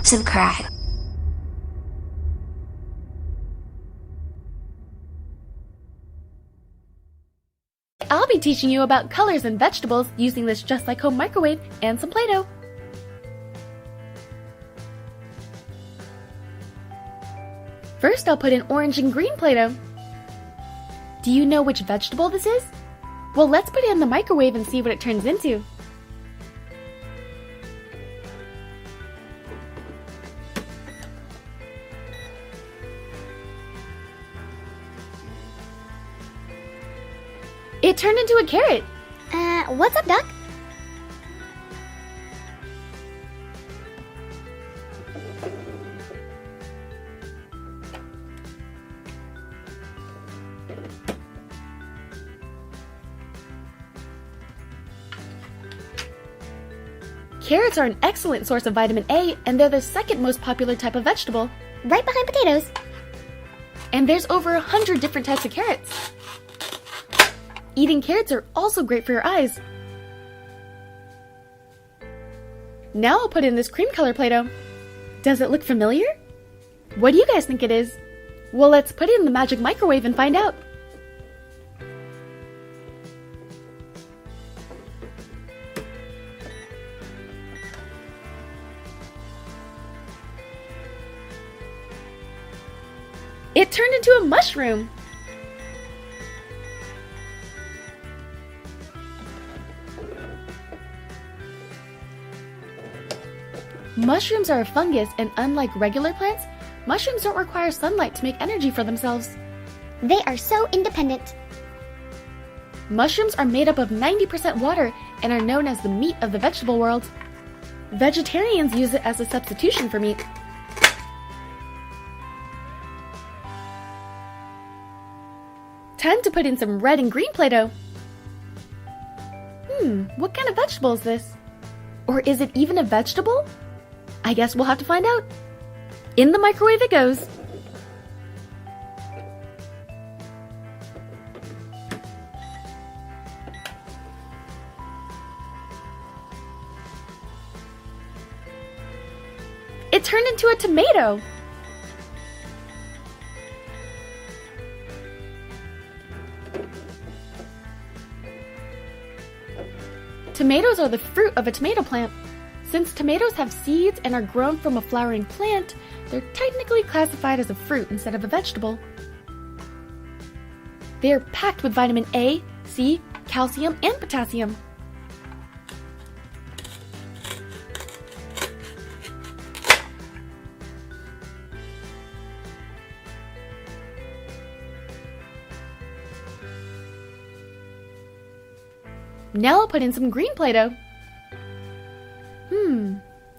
Subscribe. I'll be teaching you about colors and vegetables using this Just Like Home microwave and some Play-Doh. First, I'll put in orange and green Play-Doh. Do you know which vegetable this is? Well, let's put it in the microwave and see what it turns into. It turned into a carrot. What's up, Duck? Carrots are an excellent source of vitamin A, and they're the second most popular type of vegetable, Right behind potatoes. and there's over 100 different types of carrots. Eating carrots are also great for your eyes. Now I'll put in this cream color Play-Doh. Does it look familiar? What do you guys think it is? Well, let's put it in the magic microwave and find out. It turned into a mushroom. Mushrooms are a fungus, and unlike regular plants, mushrooms don't require sunlight to make energy for themselves. They are so independent. Mushrooms are made up of 90% water and are known as the meat of the vegetable world. Vegetarians use it as a substitution for meat. Time to put in some red and green Play-Doh. What kind of vegetable is this? Or is it even a vegetable? I guess we'll have to find out. In the microwave it goes. It turned into a tomato. Tomatoes are the fruit of a tomato plant. Since tomatoes have seeds and are grown from a flowering plant, they're technically classified as a fruit instead of a vegetable. They are packed with vitamin A, C, calcium, and potassium. Now I'll put in some green Play-Doh.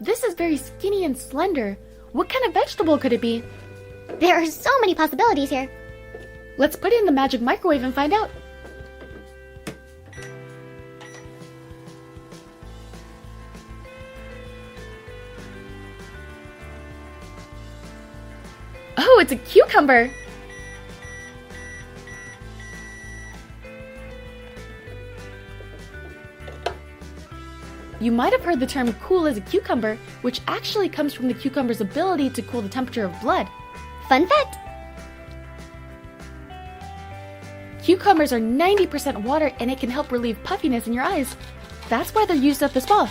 This is very skinny and slender. What kind of vegetable could it be? There are so many possibilities here. Let's put it in the magic microwave and find out. Oh, it's a cucumber! You might have heard the term cool as a cucumber, which actually comes from the cucumber's ability to cool the temperature of blood. Fun fact! Cucumbers are 90% water, and it can help relieve puffiness in your eyes. That's why they're used at the spa.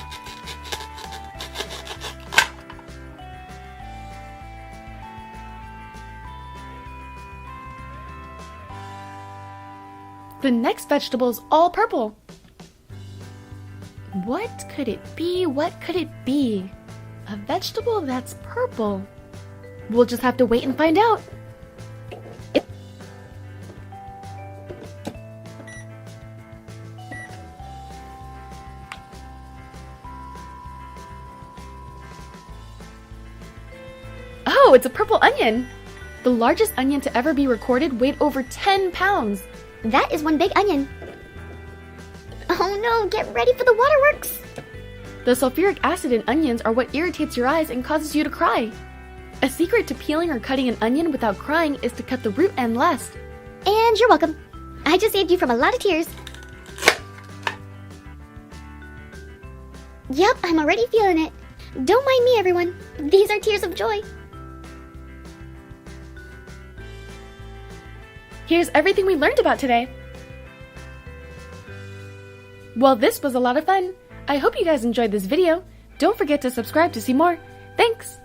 The next vegetable is all purple. What could it be? What could it be? A vegetable that's purple. We'll just have to wait and find out. Oh, it's a purple onion. The largest onion to ever be recorded weighed over 10 pounds. That is one big onion. Oh no, get ready for the waterworks! The sulfuric acid in onions are what irritates your eyes and causes you to cry. A secret to peeling or cutting an onion without crying is to cut the root end last. And you're welcome. I just saved you from a lot of tears. Yep, I'm already feeling it. Don't mind me, everyone. These are tears of joy. Here's everything we learned about today. Well, this was a lot of fun. I hope you guys enjoyed this video. Don't forget to subscribe to see more. Thanks!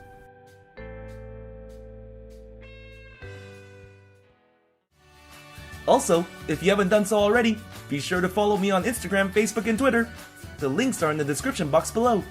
Also, if you haven't done so already, be sure to follow me on Instagram, Facebook, and Twitter. The links are in the description box below.